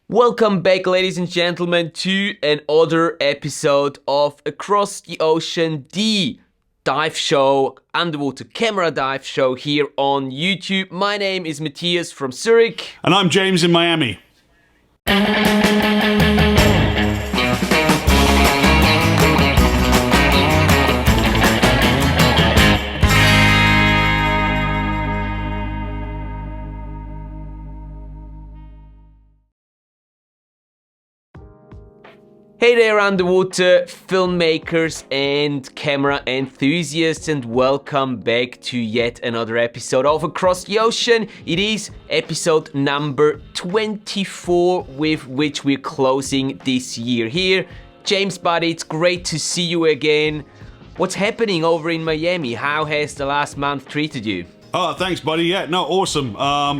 Welcome back, ladies and gentlemen, to another episode of Across the Ocean, the dive show, underwater camera dive show here on YouTube. My name is Matthias from Zurich. And I'm James in Miami. Hey there, underwater filmmakers and camera enthusiasts, and welcome back to yet another episode of Across the Ocean. It is episode number 24 with which we're closing this year here. James, buddy, it's great to see you again. What's happening over in Miami? How has the last month treated you? Oh, thanks, buddy. Yeah, no, awesome.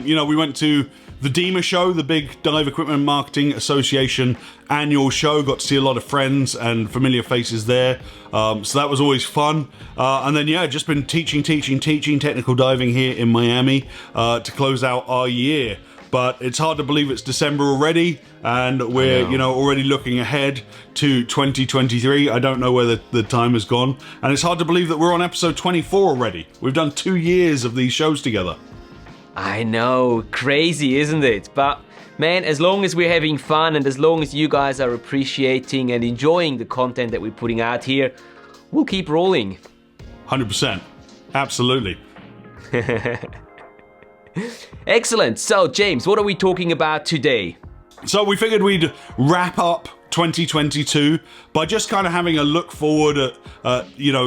We went to the DEMA show, the big Dive Equipment Marketing Association annual show. Got to see a lot of friends and familiar faces there. So that was always fun. And then, yeah, just been teaching technical diving here in Miami to close out our year. But it's hard to believe it's December already, and we're already looking ahead to 2023. I don't know where the time has gone, and it's hard to believe that we're on episode 24 already. We've done 2 years of these shows together. I know, crazy, isn't it? But man, as long as we're having fun and as long as you guys are appreciating and enjoying the content that we're putting out here, we'll keep rolling. 100%. Absolutely. Excellent. So, James, what are we talking about today? So we figured we'd wrap up 2022 by just kind of having a look forward at,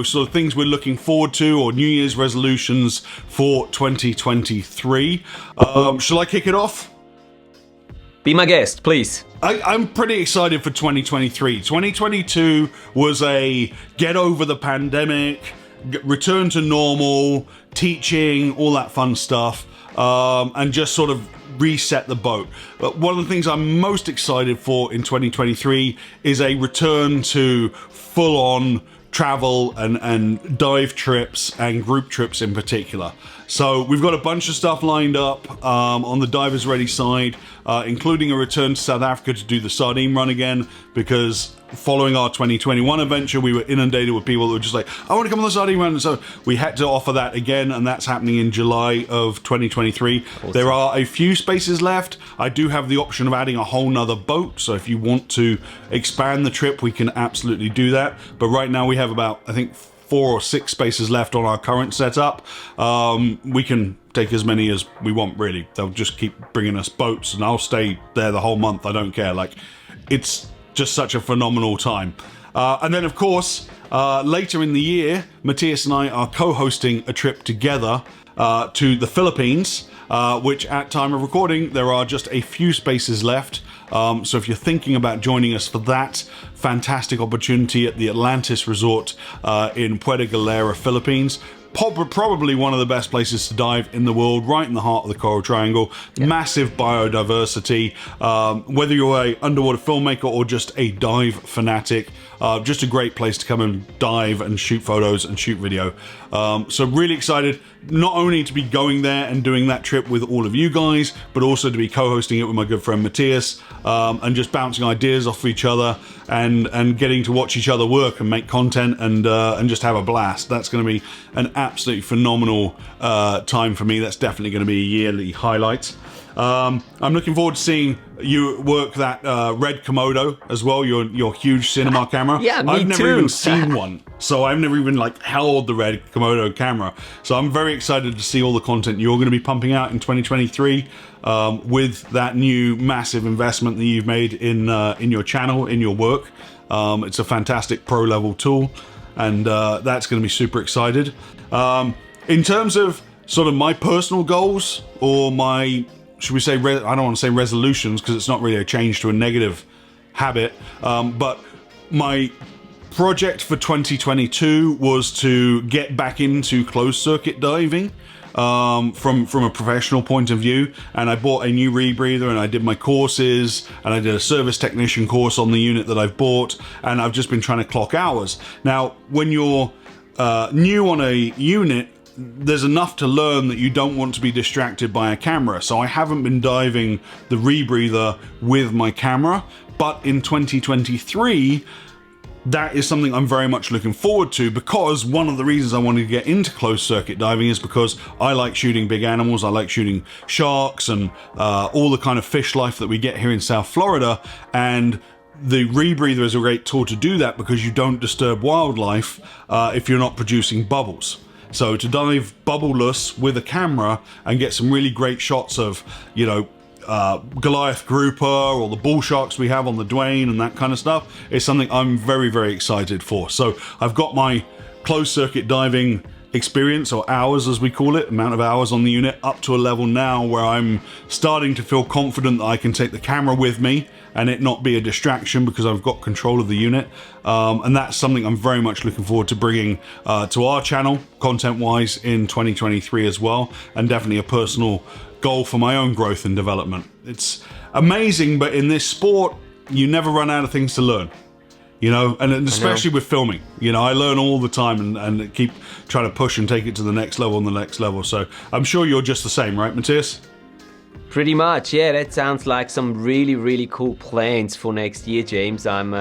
sort of things we're looking forward to or New Year's resolutions for 2023. Shall I kick it off? Be my guest, please. I'm pretty excited for 2023. 2022 was a get over the pandemic, return to normal, teaching, all that fun stuff. And just sort of reset the boat. But one of the things I'm most excited for in 2023 is a return to full-on travel and dive trips and group trips in particular. So we've got a bunch of stuff lined up on the Divers Ready side, including a return to South Africa to do the sardine run again, because following our 2021 adventure, we were inundated with people that were just like, I want to come on the sardine run. So we had to offer that again, and that's happening in July of 2023. Awesome. There are a few spaces left. I do have the option of adding a whole nother boat, so if you want to expand the trip, we can absolutely do that. But right now we have about, I think, 4 or 6 spaces left on our current setup. We can take as many as we want, really. They'll just keep bringing us boats, and I'll stay there the whole month. I don't care. Like, it's just such a phenomenal time. And then, of course, later in the year, Matthias and I are co-hosting a trip together to the Philippines, which at time of recording, there are just a few spaces left. So if you're thinking about joining us for that fantastic opportunity at the Atlantis Resort in Puerto Galera, Philippines, probably one of the best places to dive in the world, right in the heart of the Coral Triangle. Yeah. Massive biodiversity. Whether you're a underwater filmmaker or just a dive fanatic, just a great place to come and dive and shoot photos and shoot video. So really excited not only to be going there and doing that trip with all of you guys, but also to be co-hosting it with my good friend Matthias, and just bouncing ideas off of each other and getting to watch each other work and make content and just have a blast. That's going to be an absolutely phenomenal time for me. That's definitely going to be a yearly highlight. I'm looking forward to seeing you work that red Komodo as well, your huge cinema camera. Yeah, me I've never too. even seen one, so I've never even held the red Komodo camera. So I'm very excited to see all the content you're going to be pumping out in 2023 with that new massive investment that you've made in your channel, in your work. It's a fantastic pro level tool, and that's going to be super excited. In terms of sort of my personal goals or my, should we say, I don't want to say resolutions because it's not really a change to a negative habit, but my project for 2022 was to get back into closed circuit diving from a professional point of view, and I bought a new rebreather and I did my courses and I did a service technician course on the unit that I've bought, and I've just been trying to clock hours. Now, when you're new on a unit, there's enough to learn that you don't want to be distracted by a camera. So I haven't been diving the rebreather with my camera, but in 2023, that is something I'm very much looking forward to, because one of the reasons I wanted to get into closed circuit diving is because I like shooting big animals. I like shooting sharks and all the kind of fish life that we get here in South Florida. And the rebreather is a great tool to do that, because you don't disturb wildlife if you're not producing bubbles. So to dive bubbleless with a camera and get some really great shots of, you know, Goliath grouper or the bull sharks we have on the Dwayne and that kind of stuff is something I'm very, very excited for. So I've got my closed circuit diving experience, or hours as we call it, amount of hours on the unit, up to a level now where I'm starting to feel confident that I can take the camera with me and it not be a distraction, because I've got control of the unit. And that's something I'm very much looking forward to bringing to our channel content-wise in 2023 as well, and definitely a personal goal for my own growth and development. It's amazing, but in this sport, you never run out of things to learn. You know, and especially with filming, you know, I learn all the time and keep trying to push and take it to the next level and the next level. So I'm sure you're just the same, right, Matthias? Pretty much, yeah. That sounds like some really, really cool plans for next year, James. I'm,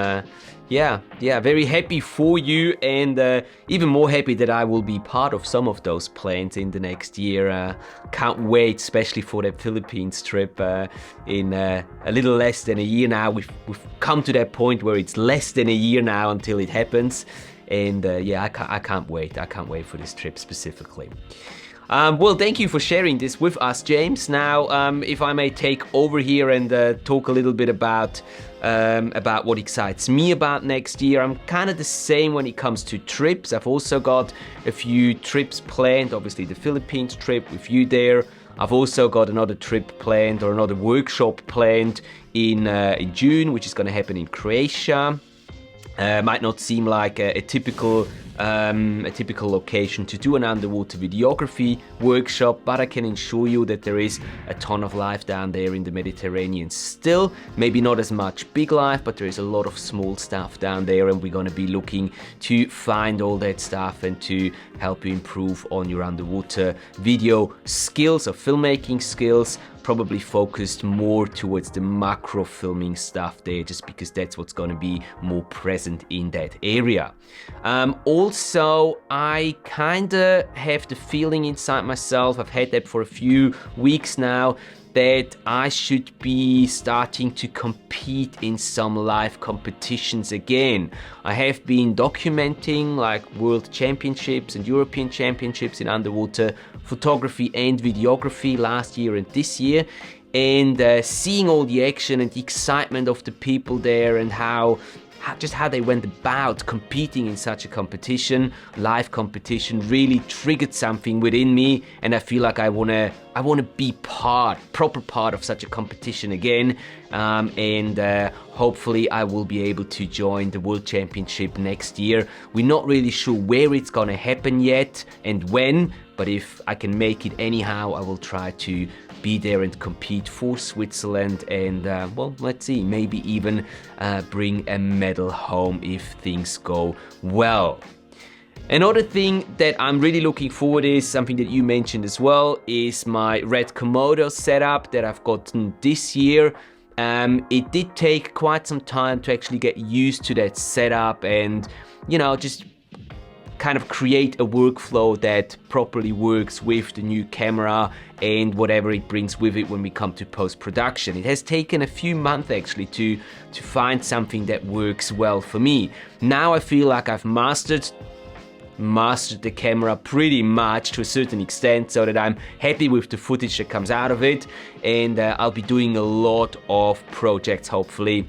yeah, very happy for you, and even more happy that I will be part of some of those plans in the next year. Can't wait, especially for that Philippines trip in a little less than a year now. We've come to that point where it's less than a year now until it happens, and yeah, I can't wait. I can't wait for this trip specifically. Well, thank you for sharing this with us, James. Now, if I may take over here and talk a little bit about what excites me about next year. I'm kind of the same when it comes to trips. I've also got a few trips planned, obviously the Philippines trip with you there. I've also got another trip planned, or another workshop planned in June, which is going to happen in Croatia. Might not seem like a typical location to do an underwater videography workshop, but I can assure you that there is a ton of life down there in the Mediterranean still. Maybe not as much big life, but there is a lot of small stuff down there, and we're going to be looking to find all that stuff and to help you improve on your underwater video skills or filmmaking skills. Probably focused more towards the macro filming stuff there, just because that's what's going to be more present in that area. Also, I kind of have the feeling inside myself, I've had that for a few weeks now, that I should be starting to compete in some live competitions again. I have been documenting like world championships and European championships in underwater photography and videography last year and this year, and seeing all the action and the excitement of the people there, and how they went about competing in such a competition, live competition, really triggered something within me, and I feel like I wanna be proper part of such a competition again, and hopefully I will be able to join the World Championship next year. We're not really sure where it's gonna happen yet and when, but if I can make it anyhow, I will try to be there and compete for Switzerland, and well, let's see, maybe even bring a medal home if things go well. Another thing that I'm really looking forward is something that you mentioned as well, is my Red Komodo setup that I've gotten this year. It did take quite some time to actually get used to that setup, and you know, just kind of create a workflow that properly works with the new camera and whatever it brings with it when we come to post-production. It has taken a few months actually to find something that works well for me. Now I feel like I've mastered the camera pretty much to a certain extent, so that I'm happy with the footage that comes out of it, and I'll be doing a lot of projects hopefully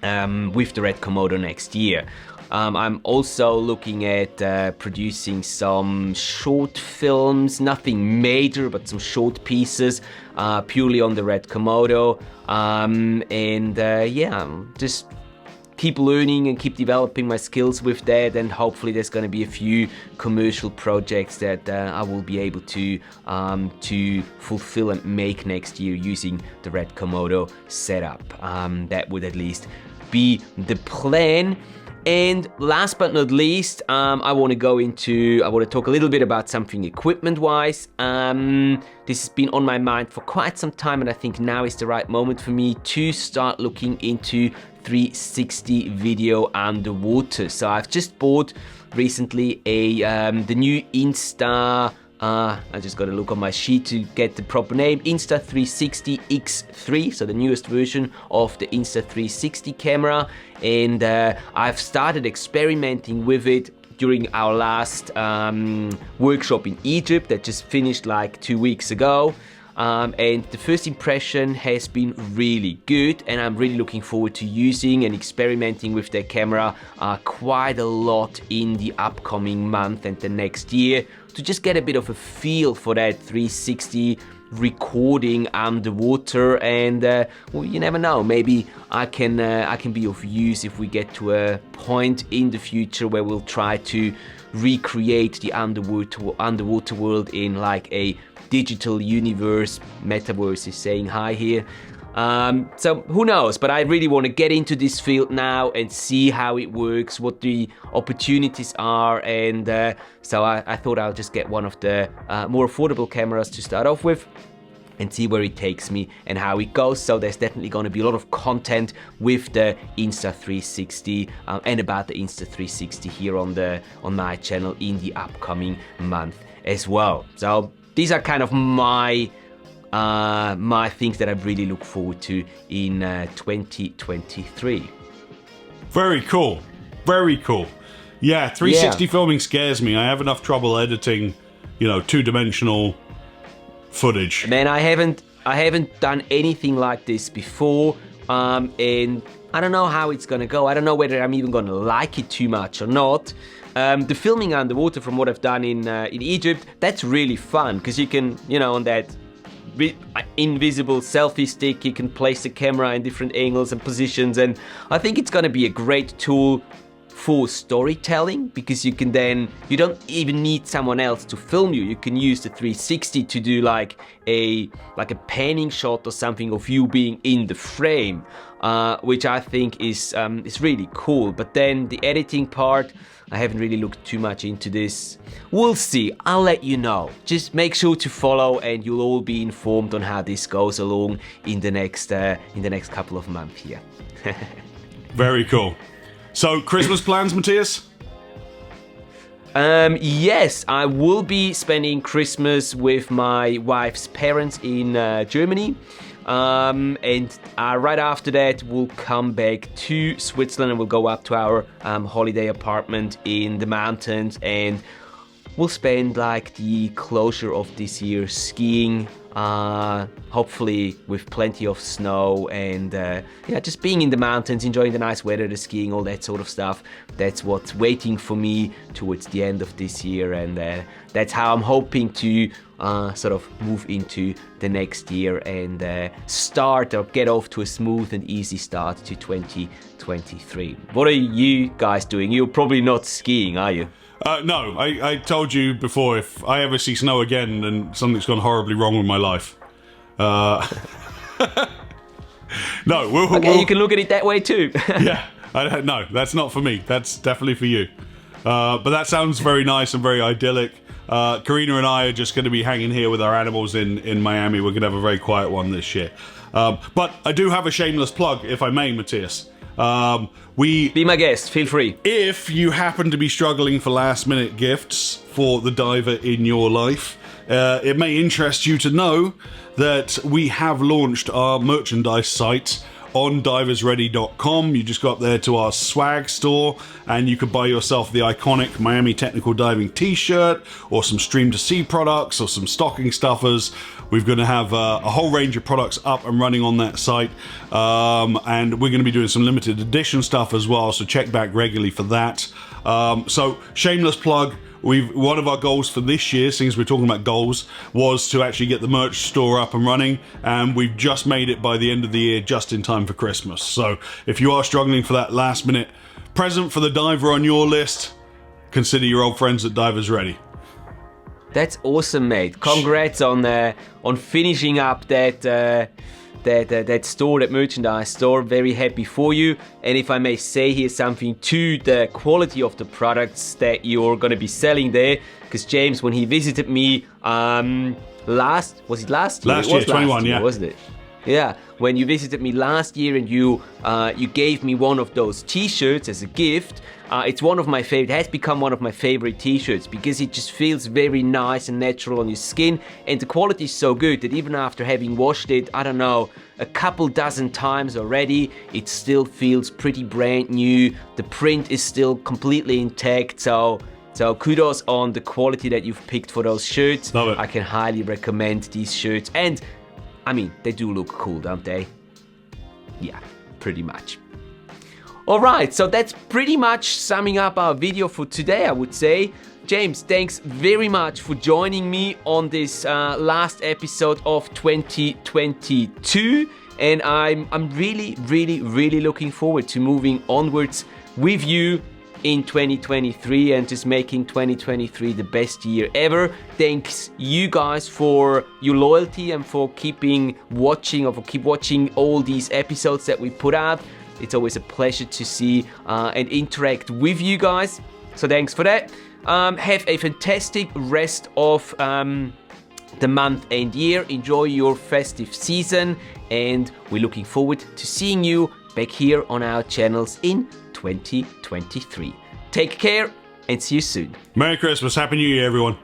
with the Red Komodo next year. I'm also looking at producing some short films, nothing major, but some short pieces, purely on the Red Komodo. Yeah, just keep learning and keep developing my skills with that, and hopefully there's going to be a few commercial projects that I will be able to fulfill and make next year using the Red Komodo setup. That would at least be the plan. And last but not least, I want to talk a little bit about something equipment-wise. This has been on my mind for quite some time, and I think now is the right moment for me to start looking into 360 video underwater. So I've just bought recently the new Insta. I just got to look on my sheet to get the proper name. Insta360 X3, so the newest version of the Insta360 camera. And I've started experimenting with it during our last workshop in Egypt that just finished like 2 weeks ago. And the first impression has been really good, and I'm really looking forward to using and experimenting with the camera quite a lot in the upcoming month and the next year to just get a bit of a feel for that 360 recording underwater. And well, you never know, maybe I can be of use if we get to a point in the future where we'll try to recreate the underwater world in like a digital universe. Metaverse is saying hi here. So who knows, but I really want to get into this field now and see how it works, what the opportunities are, and so I thought I'll just get one of the more affordable cameras to start off with and see where it takes me and how it goes. So there's definitely going to be a lot of content with the Insta360 and about the Insta360 here on my channel in the upcoming month as well. So these are kind of my things that I really look forward to in 2023. Very cool. Very cool. Yeah, 360 filming scares me. I have enough trouble editing, two-dimensional footage. Man, I haven't done anything like this before, and I don't know how it's gonna go. I don't know whether I'm even gonna like it too much or not. The filming underwater, from what I've done in Egypt, that's really fun because you can, on that invisible selfie stick, you can place the camera in different angles and positions, and I think it's gonna be a great tool for storytelling because you don't even need someone else to film you. You can use the 360 to do like a panning shot or something of you being in the frame, which I think is really cool. But then the editing part, I haven't really looked too much into this. We'll see. I'll let you know. Just make sure to follow, and you'll all be informed on how this goes along in the next couple of months here. Very cool. So, Christmas plans, Matthias? Yes, I will be spending Christmas with my wife's parents in Germany. And right after that, we'll come back to Switzerland and we'll go up to our holiday apartment in the mountains, and we'll spend like the closure of this year skiing, hopefully with plenty of snow, and just being in the mountains, enjoying the nice weather, the skiing, all that sort of stuff. That's what's waiting for me towards the end of this year, and that's how I'm hoping to sort of move into the next year and start or get off to a smooth and easy start to 2023. What are you guys doing? You're probably not skiing, are you? No, I told you before, if I ever see snow again, then something's gone horribly wrong with my life. No, you can look at it that way too. Yeah, no, that's not for me. That's definitely for you. But that sounds very nice and very idyllic. Karina and I are just going to be hanging here with our animals in Miami. We're going to have a very quiet one this year. But I do have a shameless plug, if I may, Matthias. Be my guest, feel free. If you happen to be struggling for last minute gifts for the diver in your life, it may interest you to know that we have launched our merchandise site on diversready.com. You just go up there to our swag store and you could buy yourself the iconic Miami Technical Diving t-shirt, or some Stream to Sea products, or some stocking stuffers. We're going to have a whole range of products up and running on that site, and we're going to be doing some limited edition stuff as well, so check back regularly for that. So shameless plug. One of our goals for this year, since we're talking about goals, was to actually get the merch store up and running, and we've just made it by the end of the year, just in time for Christmas. So if you are struggling for that last minute present for the diver on your list, consider your old friends at Divers Ready. That's awesome, mate. Congrats on finishing up that that store, that merchandise store. Very happy for you. And if I may say here something to the quality of the products that you're going to be selling there, because James, when he visited me was it last year? Last year, 21, yeah. Wasn't it? Yeah, when you visited me last year and you gave me one of those t-shirts as a gift, it's one of my favorite, it has become one of my favorite t-shirts because it just feels very nice and natural on your skin, and the quality is so good that even after having washed it, I don't know, a couple dozen times already, it still feels pretty brand new. The print is still completely intact, so kudos on the quality that you've picked for those shirts. Love it. I can highly recommend these shirts, and I mean, they do look cool, don't they? Yeah, pretty much. Alright, so that's pretty much summing up our video for today, I would say. James, thanks very much for joining me on this last episode of 2022. And I'm really, really, really looking forward to moving onwards with you in 2023 and just making 2023 the best year ever. Thanks you guys for your loyalty and for keep watching all these episodes that we put out. It's always a pleasure to see and interact with you guys. So thanks for that. Have a fantastic rest of the month and year. Enjoy your festive season, and we're looking forward to seeing you back here on our channels in 2023. Take care and see you soon. Merry Christmas, Happy New Year, everyone.